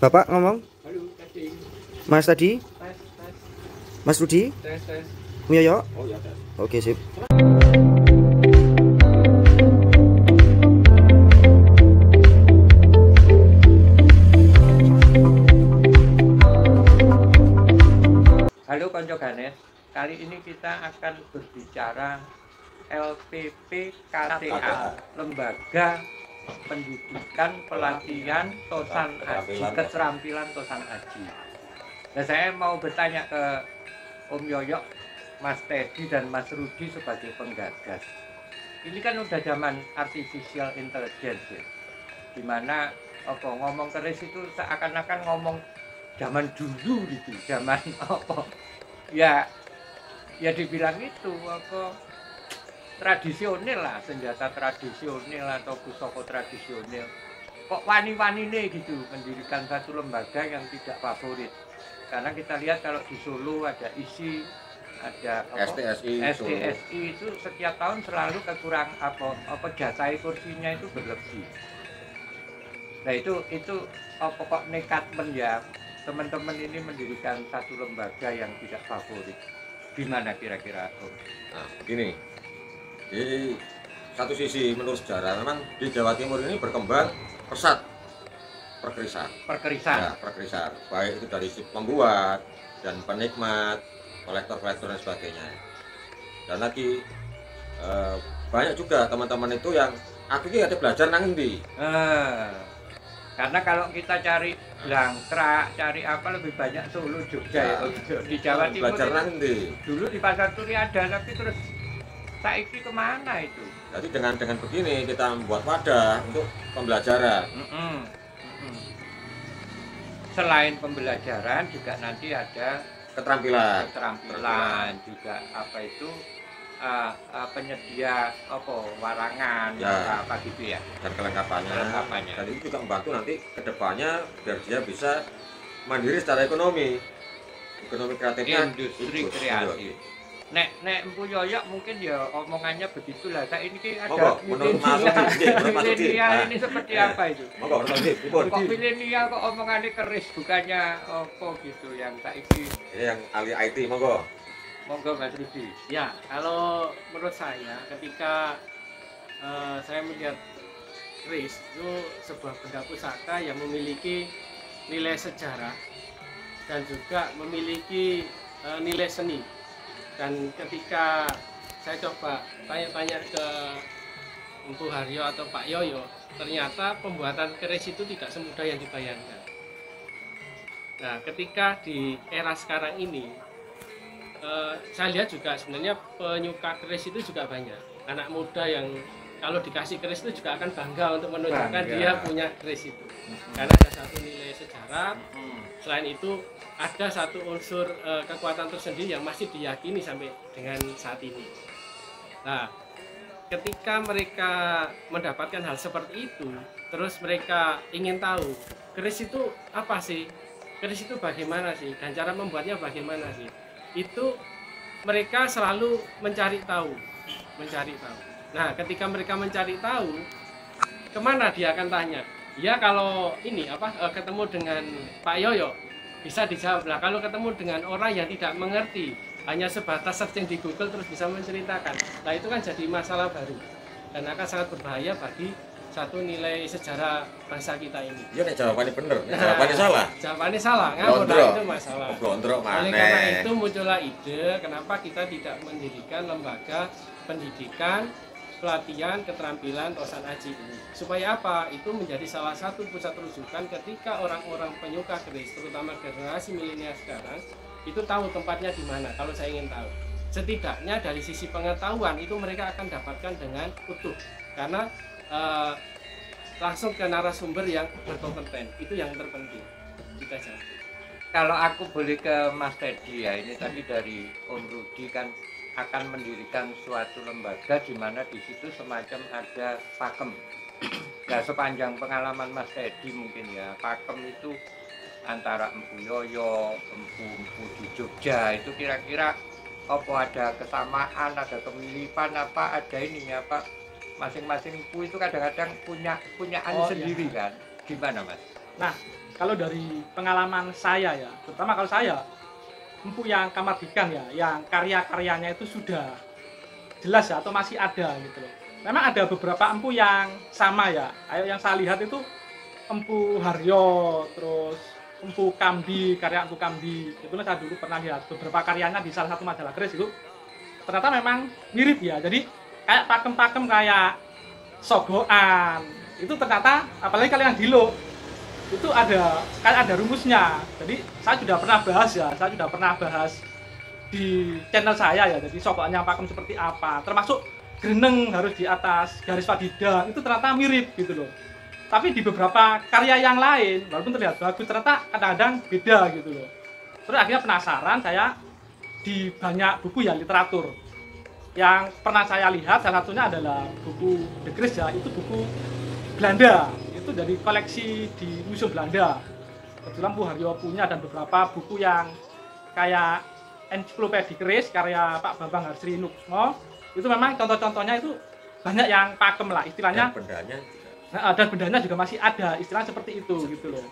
Bapak ngomong? Halo, testing. Mas tadi? Tes, tes. Mas Rudi? Tes. Yoyo? Oh ya, tes. Oke, sip. Halo konco Ganes. Kali ini kita akan berbicara LPP KTA, Lembaga Pendidikan Pelatihan Tosan Aji, Keterampilan Tosan Aji. Nah, saya mau bertanya ke Om Yoyo, Mas Teddy dan Mas Rudi sebagai penggagas. Ini kan udah zaman artificial intelligence ya, dimana ngomong keris itu seakan-akan ngomong zaman dulu gitu, zaman ya dibilang itu tradisional lah, senjata tradisional atau pusaka tradisional. Kok wani-wani nih gitu mendirikan satu lembaga yang tidak favorit. Karena kita lihat kalau di Solo ada ISI, ada STSI itu setiap tahun selalu kekurang jasa kursinya itu berlebih. Nah itu kok nekat ya teman-teman ini mendirikan satu lembaga yang tidak favorit. Gimana kira-kira Om? Nah begini, di satu sisi menurut sejarah memang di Jawa Timur ini berkembang pesat perkerisan. Ya, perkerisan, baik itu dari si pembuat dan penikmat, kolektor-kolektor dan sebagainya. Dan lagi banyak juga teman-teman itu yang akhirnya ada belajar nang endi. Karena kalau kita cari Blangkrak, cari apa lebih banyak Solo, Jogja ya. Di Jawa Timur belajar nang endi. Dulu di Pasar Turi ada, tapi terus saiki kemana itu? Jadi dengan begini kita membuat wadah untuk pembelajaran. Selain pembelajaran juga nanti ada Keterampilan juga penyedia warangan ya, apa gitu ya, dan kelengkapannya. Dan itu juga membantu nanti kedepannya biar dia bisa mandiri secara ekonomi kreatifnya, industri kreatif. Nek Empu Yoyo mungkin ya omongannya begitulah. Saya ini ada milenial ini seperti apa itu? Kok milenial kok omongannya keris, bukannya apa gitu yang saiki? Ini yang ahli IT, monggo Mas Rudi. Ya, kalau menurut saya ketika saya melihat keris itu sebuah benda pusaka yang memiliki nilai sejarah dan juga memiliki nilai seni. Dan ketika saya coba tanya-tanya ke Empu Haryo atau Pak Yoyo, ternyata pembuatan keris itu tidak semudah yang dibayangkan. Nah, ketika di era sekarang ini, saya lihat juga sebenarnya penyuka keris itu juga banyak. Anak muda yang kalau dikasih keris itu juga akan bangga untuk menunjukkan dia punya keris itu. Karena ada satu nilai sejarah. Selain itu ada satu unsur kekuatan tersendiri yang masih diyakini sampai dengan saat ini. Nah, ketika mereka mendapatkan hal seperti itu, terus mereka ingin tahu keris itu apa sih? Keris itu bagaimana sih? Dan cara membuatnya bagaimana sih? Itu mereka selalu mencari tahu. Nah, ketika mereka mencari tahu, kemana dia akan tanya? Ya kalau ini ketemu dengan Pak Yoyo bisa dijawab lah. Kalau ketemu dengan orang yang tidak mengerti, hanya sebatas searching di Google terus bisa menceritakan, nah itu kan jadi masalah baru dan akan sangat berbahaya bagi satu nilai sejarah bangsa kita ini. Iya nih jawabannya bener, jawabannya salah. Jawabannya salah, itu masalah. Oleh karena itu muncullah ide kenapa kita tidak mendirikan lembaga pendidikan pelatihan keterampilan Tosan Aji ini. Supaya apa? Itu menjadi salah satu pusat rujukan ketika orang-orang penyuka keris, terutama generasi milenial sekarang, itu tahu tempatnya di mana. Kalau saya ingin tahu, setidaknya dari sisi pengetahuan itu mereka akan dapatkan dengan utuh, karena langsung ke narasumber yang berkompeten. Itu yang terpenting. Kita jawab. Kalau aku boleh ke Mas Teddy ya, ini tadi dari Om Rudi kan akan mendirikan suatu lembaga di mana di situ semacam ada pakem. Nah, sepanjang pengalaman Mas Teddy mungkin ya, pakem itu antara Empu Yoyo, Empu di Jogja itu kira-kira ada kesamaan, ada kemiripan ada ininya masing-masing empu itu kadang-kadang punya sendiri kan. Gimana Mas? Nah, kalau dari pengalaman saya ya, terutama kalau saya empu yang Kamardikan ya, yang karya-karyanya itu sudah jelas ya, atau masih ada gitu loh. Memang ada beberapa empu yang sama ya, ayo yang saya lihat itu empu Haryo, terus empu Kamdi, karya empu Kamdi, itu saya dulu pernah lihat beberapa karyanya di salah satu majalah keris itu, ternyata memang mirip ya, jadi kayak pakem-pakem kayak sogoan, itu ternyata apalagi kalau yang Dilo, itu ada rumusnya. Jadi saya sudah pernah bahas ya, saya sudah pernah bahas di channel saya ya. Jadi sokokannya pakem seperti apa, termasuk greneng harus di atas garis wadidang, itu ternyata mirip gitu loh. Tapi di beberapa karya yang lain, walaupun terlihat bagus, ternyata kadang-kadang beda gitu loh. Terus akhirnya penasaran saya di banyak buku ya literatur. Yang pernah saya lihat salah satunya adalah buku De Kris ya, itu buku Belanda. Itu dari koleksi di Museum Belanda. Kebetulan Bu Haryo punya, dan beberapa buku yang kayak ensiklopedi keris karya Pak Bambang Harsri Nuksmo, itu memang contoh-contohnya itu banyak yang pakem lah istilahnya. Dan bendanya juga masih ada, istilah seperti itu gitu loh.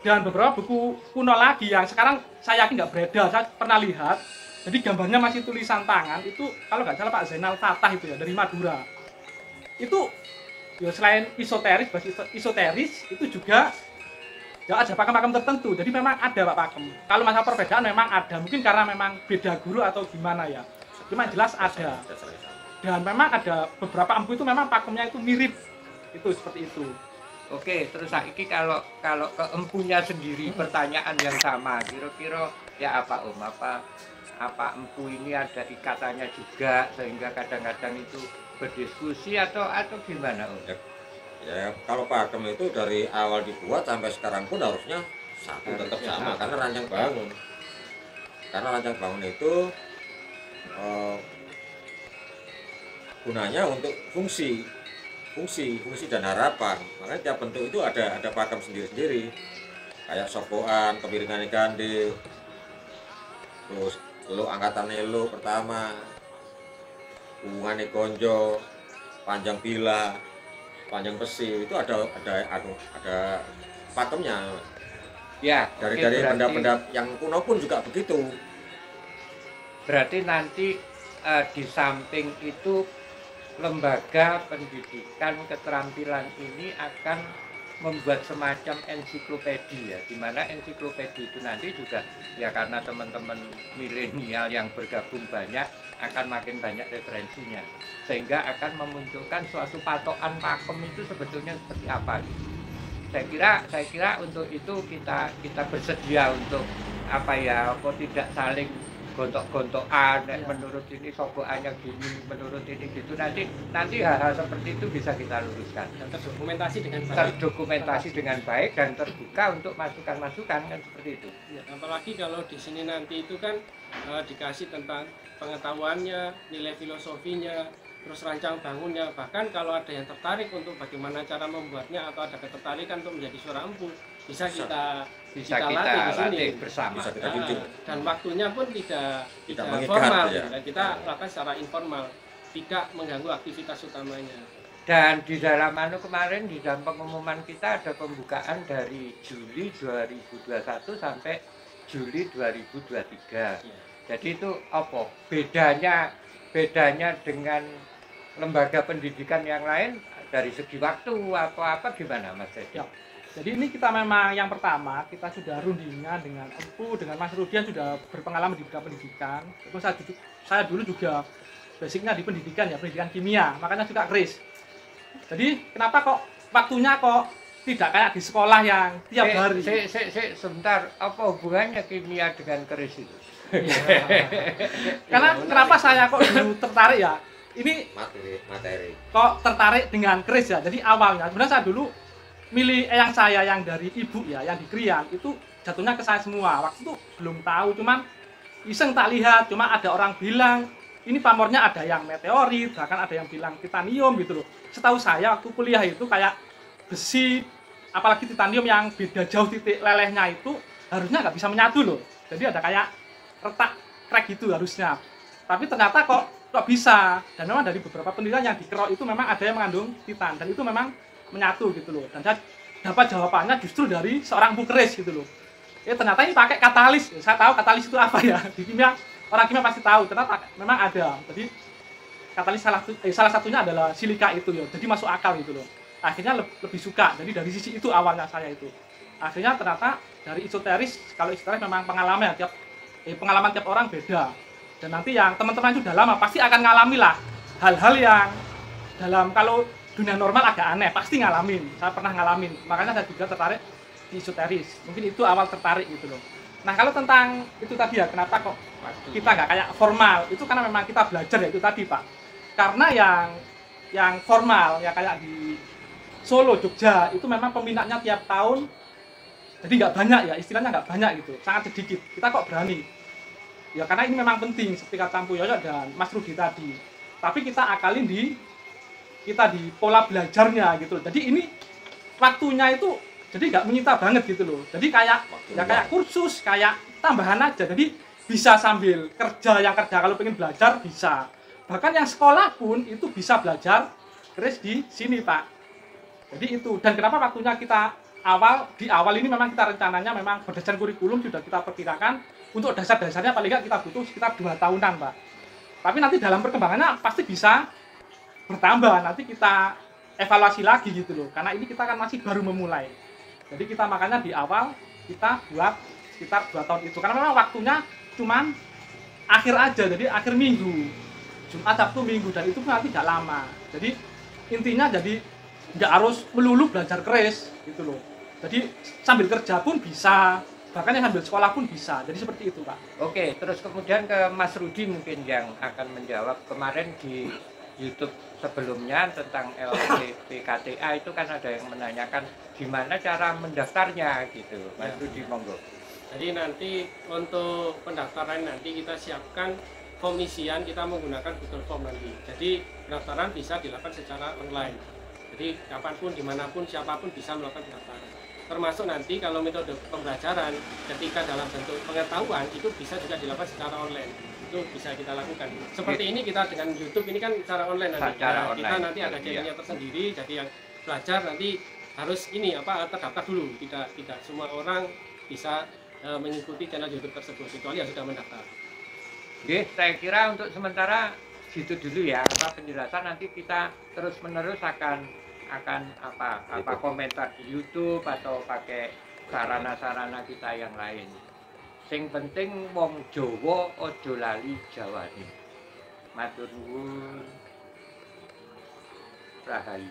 Dan beberapa buku kuno lagi yang sekarang saya yakin nggak beredar, saya pernah lihat. Jadi gambarnya masih tulisan tangan, itu kalau nggak salah Pak Zainal Fatah itu ya, dari Madura. Itu ya selain esoteris itu juga ya ada pakem-pakem tertentu. Jadi memang ada Pak pakem. Kalau masalah perbedaan memang ada, mungkin karena memang beda guru atau gimana ya. Cuma jelas ada. Dan memang ada beberapa empu itu memang pakemnya itu mirip. Itu seperti itu. Oke, terus saiki kalau ke empunya sendiri pertanyaan yang sama, kira-kira ya apa Om, apa empu ini ada ikatannya juga sehingga kadang-kadang itu berdiskusi atau gimana Om? Ya kalau pakem itu dari awal dibuat sampai sekarang pun harusnya satu tetap sama, karena rancang bangun. Karena rancang bangun itu gunanya untuk fungsi dan harapan. Makanya tiap bentuk itu ada pakem sendiri-sendiri. Kayak sokokan, kemiringan gande, terus lo angkatan lo pertama, hubungan konjo, panjang bila, panjang besi, itu ada pakemnya. Ya, dari benda-benda yang kuno pun juga begitu. Berarti nanti di samping itu lembaga pendidikan keterampilan ini akan membuat semacam ensiklopedi ya, di mana ensiklopedi itu nanti juga ya karena teman-teman milenial yang bergabung banyak akan makin banyak referensinya, sehingga akan memunculkan suatu patokan pakem itu sebetulnya seperti apa gitu. Saya kira untuk itu kita bersedia untuk apa ya, kok tidak saling gontok-gontokan, menurut ini sogokannya gini, menurut ini gitu, nanti hal-hal seperti itu bisa kita luruskan dan terdokumentasi dengan baik dan terbuka untuk masukan-masukan, kan seperti itu ya. Apalagi kalau di sini nanti itu kan dikasih tentang pengetahuannya, nilai filosofinya, terus rancang bangunnya, bahkan kalau ada yang tertarik untuk bagaimana cara membuatnya atau ada ketertarikan untuk menjadi seorang empu, bisa kita latih di sini bersama. Bisa kita bimbing. Dan waktunya pun tidak mengikat, formal, ya. Kita lakukan secara informal, tidak mengganggu aktivitas utamanya. Dan di dalam kemarin di dalam pengumuman kita ada pembukaan dari Juli 2021 sampai Juli 2023. Ya. Jadi itu apa bedanya dengan lembaga pendidikan yang lain dari segi waktu atau apa gimana Mas Dedi? Ya. Jadi ini kita memang yang pertama kita sudah rundingan dengan empu, dengan Mas Rudian sudah berpengalaman di bidang pendidikan. Terus saya dulu juga basicnya di pendidikan ya, pendidikan kimia, makanya suka keris. Jadi kenapa kok waktunya kok tidak kayak di sekolah yang tiap hari? Sebentar, apa hubungannya kimia dengan keris itu? Karena kenapa saya kok dulu tertarik ya? Ini materi. Kok tertarik dengan keris ya? Jadi awalnya sebenarnya saya dulu milih eyang saya yang dari ibu ya, yang di Krian itu jatuhnya ke saya semua. Waktu itu belum tahu, cuman iseng tak lihat, cuma ada orang bilang ini pamornya ada yang meteorit, bahkan ada yang bilang titanium gitu loh. Setahu saya waktu kuliah itu kayak besi, apalagi titanium yang beda jauh titik lelehnya itu harusnya nggak bisa menyatu loh. Jadi ada kayak retak crack gitu harusnya. Tapi ternyata kok bisa. Dan memang dari beberapa penelitian yang dikerok itu memang ada yang mengandung titan, dan itu memang menyatu gitu loh. Dan saya dapat jawabannya justru dari seorang empu keris gitu loh. Ternyata ini pakai katalis. Saya tahu katalis itu apa ya. Di kimia, orang kimia pasti tahu. Ternyata memang ada. Jadi katalis salah satunya adalah silika itu ya. Jadi masuk akal gitu loh. Akhirnya lebih suka. Jadi dari sisi itu awalnya saya itu. Akhirnya ternyata dari esoteris, kalau esoteris memang pengalaman pengalaman tiap orang beda. Dan nanti yang teman-teman itu udah lama pasti akan ngalami lah hal-hal yang dalam kalau dunia normal agak aneh, pasti ngalamin. Saya pernah ngalamin. Makanya saya juga tertarik di esoteris. Mungkin itu awal tertarik gitu loh. Nah, kalau tentang itu tadi ya, kenapa kok kita nggak kayak formal? Itu karena memang kita belajar ya itu tadi, Pak. Karena yang formal ya kayak di Solo, Jogja itu memang peminatnya tiap tahun. Jadi nggak banyak ya, istilahnya nggak banyak gitu, sangat sedikit. Kita kok berani? Ya karena ini memang penting, seperti kata Mpu Yoyo dan Mas Rudi tadi. Tapi kita akalin di pola belajarnya gitu. Jadi ini waktunya itu jadi nggak menyita banget gitu loh. Jadi kayak kursus, kayak tambahan aja. Jadi bisa sambil kerja, yang kerja kalau pengen belajar bisa. Bahkan yang sekolah pun itu bisa belajar keris di sini, Pak. Jadi itu. Dan kenapa waktunya kita di awal ini memang kita rencananya memang berdasarkan kurikulum sudah kita perkirakan untuk dasar-dasarnya paling nggak kita butuh sekitar 2 tahunan, Pak. Tapi nanti dalam perkembangannya pasti bisa bertambah. Nanti kita evaluasi lagi gitu loh. Karena ini kita kan masih baru memulai. Jadi kita makanya di awal kita buat sekitar 2 tahun itu. Karena memang waktunya cuman akhir aja, jadi akhir minggu. Jumat, Sabtu, Minggu, dan itu pun nanti nggak lama. Jadi intinya jadi nggak harus melulu belajar keris gitu loh. Jadi sambil kerja pun bisa, bahkan yang sambil sekolah pun bisa. Jadi seperti itu, Pak. Oke, terus kemudian ke Mas Rudi mungkin yang akan menjawab. Kemarin di YouTube sebelumnya tentang LPPKTA itu kan ada yang menanyakan gimana cara mendaftarnya gitu. Mas Rudi, monggo. Jadi nanti untuk pendaftaran nanti kita siapkan form isian, kita menggunakan Google Form nanti. Jadi pendaftaran bisa dilakukan secara online. Jadi kapanpun, dimanapun, siapapun bisa melakukan pendaftaran. Termasuk nanti kalau metode pembelajaran ketika dalam bentuk pengetahuan itu bisa juga dilakukan secara online. Itu bisa kita lakukan. Seperti ini kita dengan YouTube ini kan secara online nanti. Secara Kita online. nanti ada channelnya tersendiri. Jadi yang belajar nanti harus terdaftar dulu. Tidak semua orang bisa mengikuti channel YouTube tersebut kecuali yang sudah mendaftar. Oke, saya kira untuk sementara gitu dulu ya. Penjelasan nanti kita terus-menerus akan komentar di YouTube atau pakai sarana-sarana kita yang lain. Sing penting wong Jawa aja lali Jawane. Matur nuwun. Rahayu.